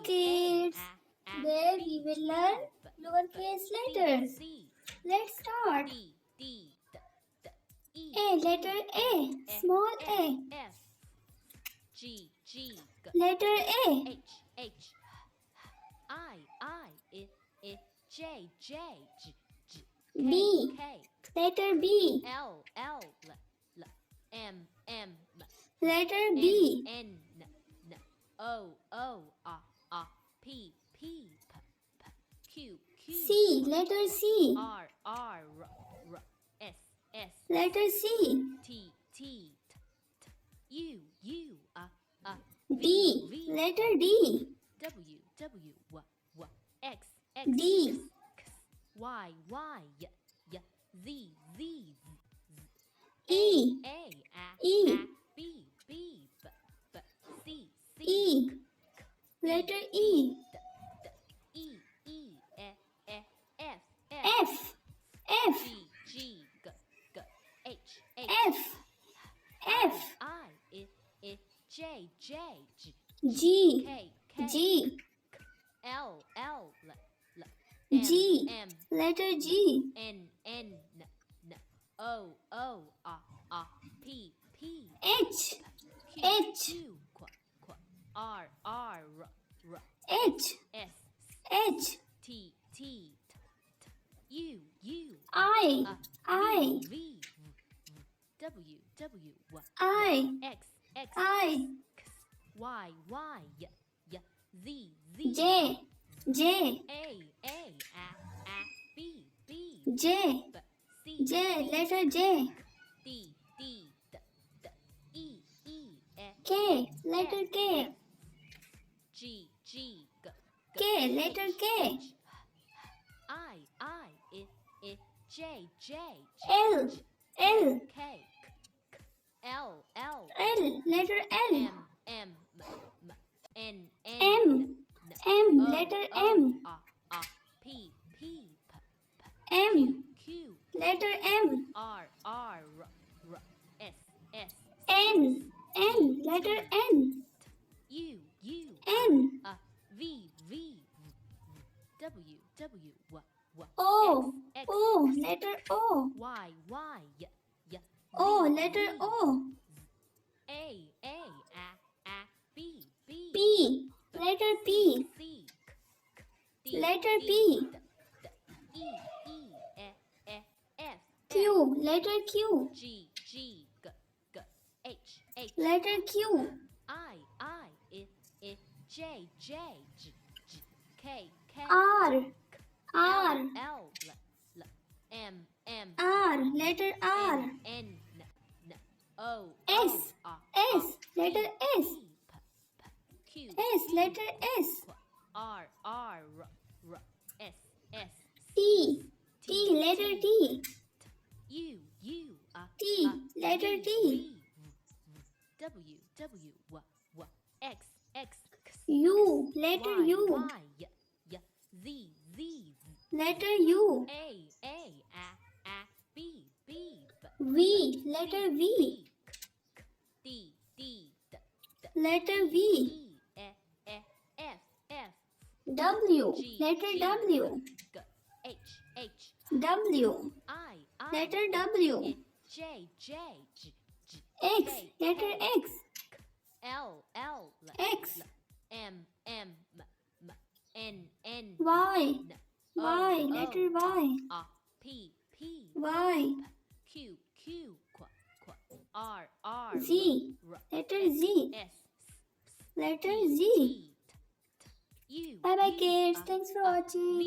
kids. Today we will learn lowercase letters. Let's start. A, letter A, small a. Letter A. B, letter B. Letter B. C, letter C. Letter C. D, letter D. D. E. E. E. Letter E. F. F. F. F. G. G. G. Letter G. H. H. H. H. I. I. I. I. J. J. J. J. Letter J. K. Letter K. K. Letter K. L. L. L. Letter L. M. M. Letter M. M. Letter M. N. N. Letter N. N. O. O. Letter O. O. Letter O. P. Letter P. Letter P. Q. Letter Q. Letter Q. R. R. R. Letter R. S. S. Letter S. S. Letter S. T. T. Letter T. T. Letter T. U. Letter U. Letter U. V. Letter V. Letter V. W. Letter W. W. Letter W. X. Letter X. X. Y. Y. Letter Y. Y. Z. Letter Z. Letter Z. Bye bye kids. Thanks for watching.